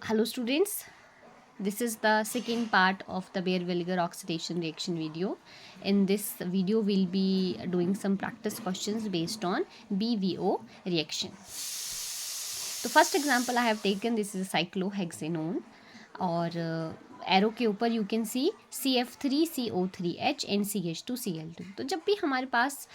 Hello students, this is the second part of the Baeyer Williger oxidation reaction video. In this video we'll be doing some practice questions based on BVO reaction. तो first example I have taken this is cyclohexanone और arrow के ऊपर you can see CF3CO3H and CH2Cl2। तो जब भी हमारे पास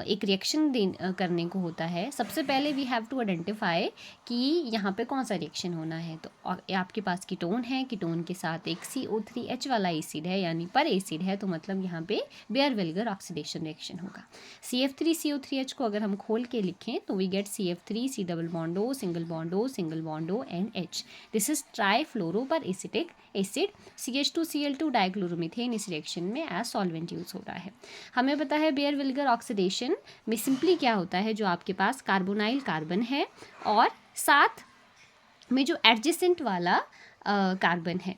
एक reaction करने को होता है, सबसे पहले वी हैव टू आइडेंटिफाई कि यहाँ पे कौन सा रिएक्शन होना है। तो आपके पास कीटोन है, कीटोन के साथ एक CO3H वाला एसिड है यानी पर एसिड है, तो मतलब यहाँ पे बेयर विल्गर ऑक्सीडेशन रिएक्शन होगा। CF3CO3H को अगर हम खोल के लिखें तो we get CF3C double bond O single bond O and H। This is trifluoro per acetic acid. CH2Cl2 dichloromethane इस रिएक्शन में एज सॉल्वेंट यूज हो रहा है। हमें पता है बेयर विल्गर ऑक्सीडेशन में सिंपली क्या होता है, जो आपके पास कार्बोनाइल कार्बन है और साथ में जो एडजेसेंट वाला कार्बन है,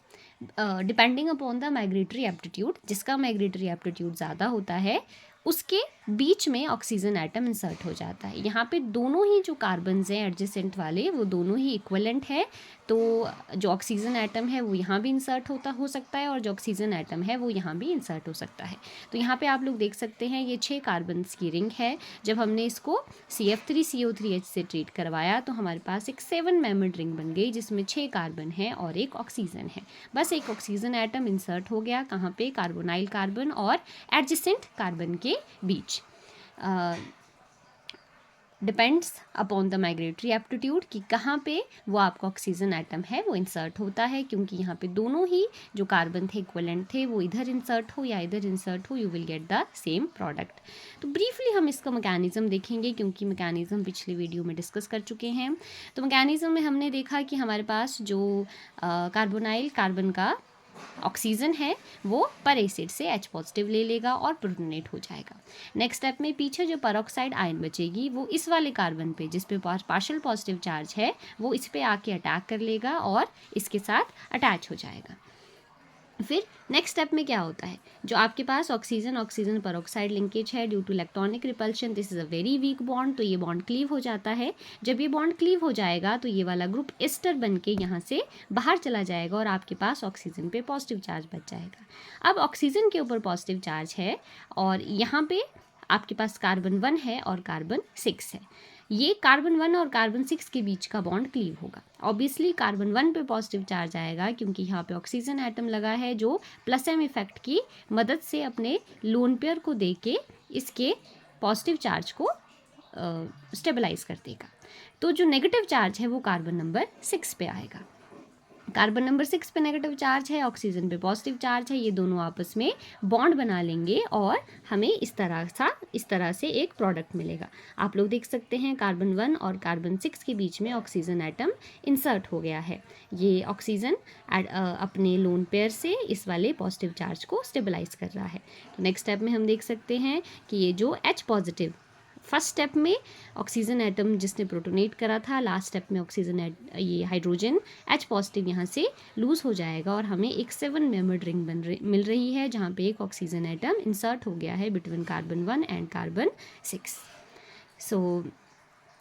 depending upon the migratory aptitude, जिसका माइग्रेटरी एप्टीट्यूड ज़्यादा होता है उसके बीच में ऑक्सीजन एटम इंसर्ट हो जाता है। यहाँ पे दोनों ही जो कार्बन्स हैं एडजेसेंट वाले वो दोनों ही इक्वलेंट है, तो जो ऑक्सीजन एटम है वो यहाँ भी इंसर्ट हो सकता है और जो ऑक्सीजन एटम है वो यहाँ भी इंसर्ट हो सकता है। तो यहाँ पे आप लोग देख सकते हैं ये 6 कार्बन्स की रिंग है। जब हमने इसको CF3CO3H से ट्रीट करवाया तो हमारे पास एक 7 मेंबर्ड रिंग बन गई जिसमें 6 कार्बन है और एक ऑक्सीजन है। बस एक ऑक्सीजन एटम इंसर्ट हो गया कहाँ पे, कार्बोनाइल कार्बन और एडजेसेंट कार्बन के बीच। Depends upon the migratory aptitude कि कहाँ पे वो आपका ऑक्सीजन एटम है वो इंसर्ट होता है, क्योंकि यहाँ पे दोनों ही जो कार्बन थे इक्वलेंट थे, वो इधर इंसर्ट हो या इधर इंसर्ट हो you will get the same product. तो ब्रीफली हम इसका मैकेनिज्म देखेंगे क्योंकि मैकेनिज्म पिछले वीडियो में डिस्कस कर चुके हैं। तो मैकेनिज्म में हमने देखा कि हमारे पास जो कार्बोनाइल कार्बन का ऑक्सीजन है वो पर एसिड से H पॉजिटिव ले लेगा और प्रोटोनेट हो जाएगा। नेक्स्ट स्टेप में पीछे जो पेरोक्साइड आयन बचेगी वो इस वाले कार्बन पे जिस पे पार्शियल पॉजिटिव चार्ज है वो इस पे आके अटैक कर लेगा और इसके साथ अटैच हो जाएगा। फिर नेक्स्ट स्टेप में क्या होता है, जो आपके पास ऑक्सीजन ऑक्सीजन पेरोक्साइड लिंकेज है due to electronic repulsion, this is a very weak bond, तो ये बॉन्ड क्लीव हो जाता है। जब ये बॉन्ड क्लीव हो जाएगा तो ये वाला ग्रुप एस्टर बन के यहाँ से बाहर चला जाएगा और आपके पास ऑक्सीजन पे पॉजिटिव चार्ज बच जाएगा। अब ऑक्सीजन के ऊपर पॉजिटिव चार्ज है और यहाँ पे आपके पास कार्बन 1 है और कार्बन 6 है। ये कार्बन 1 और कार्बन 6 के बीच का बॉन्ड क्लीव होगा। ऑब्वियसली कार्बन 1 पे पॉजिटिव चार्ज आएगा क्योंकि यहाँ पे ऑक्सीजन एटम लगा है जो प्लस एम इफेक्ट की मदद से अपने लोन पेयर को दे के इसके पॉजिटिव चार्ज को स्टेबलाइज कर देगा। तो जो नेगेटिव चार्ज है वो कार्बन नंबर 6 पे आएगा। कार्बन नंबर 6 पे नेगेटिव चार्ज है, ऑक्सीजन पे पॉजिटिव चार्ज है, ये दोनों आपस में बॉन्ड बना लेंगे और हमें इस तरह से एक प्रोडक्ट मिलेगा। आप लोग देख सकते हैं कार्बन 1 और कार्बन 6 के बीच में ऑक्सीजन एटम इंसर्ट हो गया है। ये ऑक्सीजन अपने लोन पेयर से इस वाले पॉजिटिव चार्ज को स्टेबलाइज कर रहा है। तो नेक्स्ट स्टेप में हम देख सकते हैं कि ये जो H पॉजिटिव फर्स्ट स्टेप में ऑक्सीजन एटम जिसने प्रोटोनेट करा था, लास्ट स्टेप में ऑक्सीजन ये हाइड्रोजन H पॉजिटिव यहाँ से लूज हो जाएगा और हमें एक 7 मेंबर्ड रिंग मिल रही है जहाँ पे एक ऑक्सीजन एटम इंसर्ट हो गया है बिटवीन कार्बन 1 एंड कार्बन 6। सो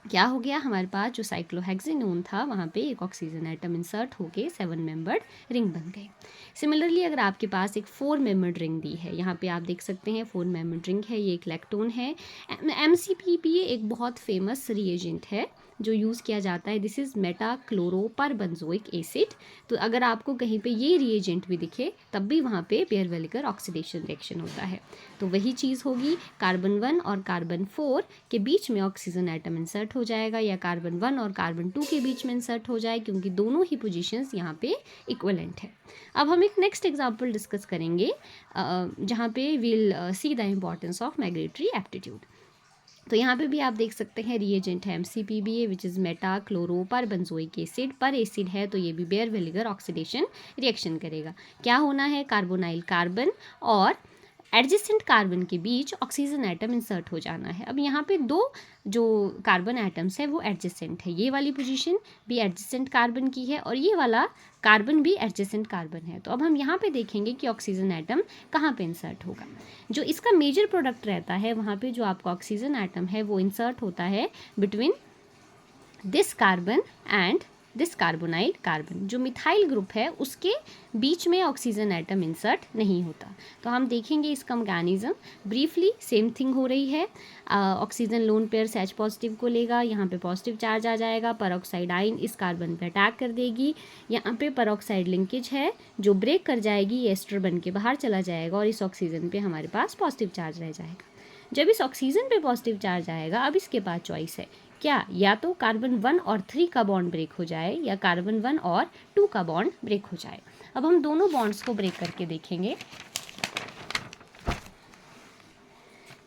क्या हो गया, हमारे पास जो साइक्लोहेक्सेनोन था वहाँ पे एक ऑक्सीजन एटम इंसर्ट होके 7 मेंबर्ड रिंग बन गई। सिमिलरली अगर आपके पास एक 4 मेंबर्ड रिंग दी है, यहाँ पे आप देख सकते हैं 4 मेंबर्ड रिंग है, ये एक लैक्टोन है। MCPPA एक बहुत फेमस रिएजेंट है जो यूज़ किया जाता है, दिस इज़ मेटाक्लोरोपरबेंजोइक एसिड। तो अगर आपको कहीं पे ये रिएजेंट भी दिखे तब भी वहाँ पे बेयर विल्गर ऑक्सीडेशन रिएक्शन होता है। तो वही चीज़ होगी, कार्बन 1 और कार्बन 4 के बीच में ऑक्सीजन एटम इंसर्ट हो जाएगा या कार्बन 1 और कार्बन 2 के बीच में इंसर्ट हो जाए क्योंकि दोनों ही पोजीशंस यहाँ पे इक्वलेंट है। अब हम एक नेक्स्ट एग्जांपल डिस्कस करेंगे जहाँ पे will see the importance of migratory aptitude. तो यहाँ पे भी आप देख सकते हैं रिएजेंट है MCPBA which is meta-chloroperbenzoic acid, पर एसिड है तो ये भी बेयर विल्गर ऑक्सीडेशन रिएक्शन करेगा। क्या होना है, कार्बोनाइल कार्बन और एडजेसेंट कार्बन के बीच ऑक्सीजन एटम इंसर्ट हो जाना है। अब यहाँ पे 2 जो कार्बन एटम्स है वो एडजेसेंट है, ये वाली पोजीशन भी एडजेसेंट कार्बन की है और ये वाला कार्बन भी एडजेसेंट कार्बन है। तो अब हम यहाँ पे देखेंगे कि ऑक्सीजन एटम कहाँ पे इंसर्ट होगा। जो इसका मेजर प्रोडक्ट रहता है वहाँ पे जो आपका ऑक्सीजन एटम है वो इंसर्ट होता है between this carbon and this carbonyl carbon. जो मिथाइल ग्रुप है उसके बीच में ऑक्सीजन एटम इंसर्ट नहीं होता। तो हम देखेंगे इसका मैकेनिज्म ब्रीफली। सेम थिंग हो रही है, oxygen lone pair H positive को लेगा, यहाँ पे पॉजिटिव चार्ज आ जाएगा, परऑक्साइड आयन इस कार्बन पे अटैक कर देगी, यहाँ पे परऑक्साइड लिंकेज है जो ब्रेक कर जाएगी, ये एस्टर बन के बाहर चला जाएगा और इस ऑक्सीजन पे हमारे पास पॉजिटिव चार्ज रह जाएगा। जब इस ऑक्सीजन पे पॉजिटिव चार्ज आएगा, अब इसके पास चॉइस है क्या, या तो कार्बन 1 और 3 का बॉन्ड ब्रेक हो जाए या कार्बन 1 और 2 का बॉन्ड ब्रेक हो जाए। अब हम दोनों बॉन्ड्स को ब्रेक करके देखेंगे।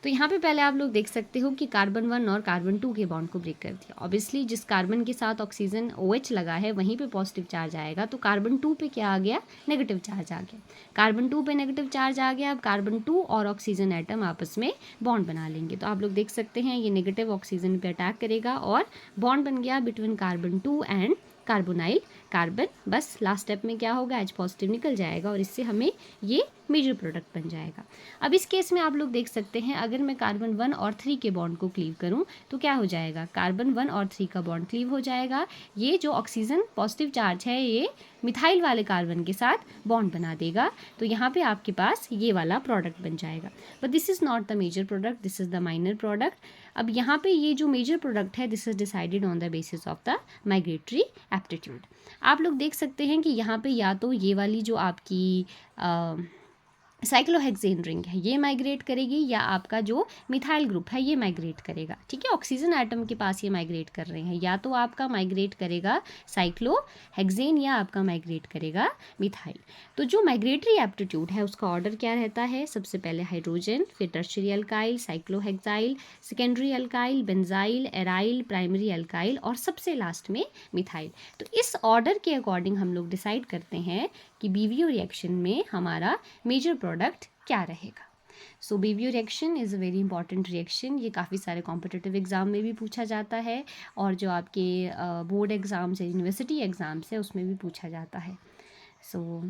तो यहाँ पे पहले आप लोग देख सकते हो कि कार्बन 1 और कार्बन 2 के बॉन्ड को ब्रेक कर दिया। ऑब्वियसली जिस कार्बन के साथ ऑक्सीजन OH लगा है वहीं पे पॉजिटिव चार्ज आएगा, तो कार्बन 2 पे क्या आ गया, नेगेटिव चार्ज आ गया। कार्बन 2 पे नेगेटिव चार्ज आ गया। अब कार्बन 2 और ऑक्सीजन एटम आपस में बॉन्ड बना लेंगे। तो आप लोग देख सकते हैं ये नेगेटिव ऑक्सीजन पे अटैक करेगा और बॉन्ड बन गया between carbon 2 and carbonyl carbon. बस लास्ट स्टेप में क्या होगा, H पॉजिटिव निकल जाएगा और इससे हमें ये मेजर प्रोडक्ट बन जाएगा। अब इस केस में आप लोग देख सकते हैं अगर मैं कार्बन 1 और 3 के बॉन्ड को क्लीव करूं तो क्या हो जाएगा, कार्बन 1 और 3 का बॉन्ड क्लीव हो जाएगा। ये जो ऑक्सीजन पॉजिटिव चार्ज है ये मिथाइल वाले कार्बन के साथ बॉन्ड बना देगा, तो यहाँ पे आपके पास ये वाला प्रोडक्ट बन जाएगा। But this is not the major product, this is the minor product. अब यहाँ पे ये जो मेजर प्रोडक्ट है this is decided on the basis of the migratory aptitude. आप लोग देख सकते हैं कि यहाँ पे या तो ये वाली जो आपकी साइक्लोहेक्सेन रिंग है ये माइग्रेट करेगी या आपका जो मिथाइल ग्रुप है ये माइग्रेट करेगा। ठीक है, ऑक्सीजन एटम के पास ये माइग्रेट कर रहे हैं, या तो आपका माइग्रेट करेगा साइक्लोहेक्सेन या आपका माइग्रेट करेगा मिथाइल। तो जो माइग्रेटरी एप्टीट्यूड है उसका ऑर्डर क्या रहता है, सबसे पहले हाइड्रोजन, फिर tertiary alkyl, cyclohexyl, secondary alkyl, benzyl, aryl, primary alkyl और सबसे लास्ट में मिथाइल। तो इस ऑर्डर के अकॉर्डिंग हम लोग डिसाइड करते हैं कि बीवीओ रिएक्शन में हमारा मेजर प्रोडक्ट क्या रहेगा। So BVO reaction is a very important reaction. ये काफ़ी सारे कॉम्पिटिटिव एग्ज़ाम में भी पूछा जाता है और जो आपके बोर्ड एग्ज़ाम्स है, यूनिवर्सिटी एग्ज़ाम्स है उसमें भी पूछा जाता है। So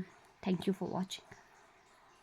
thank you for watching.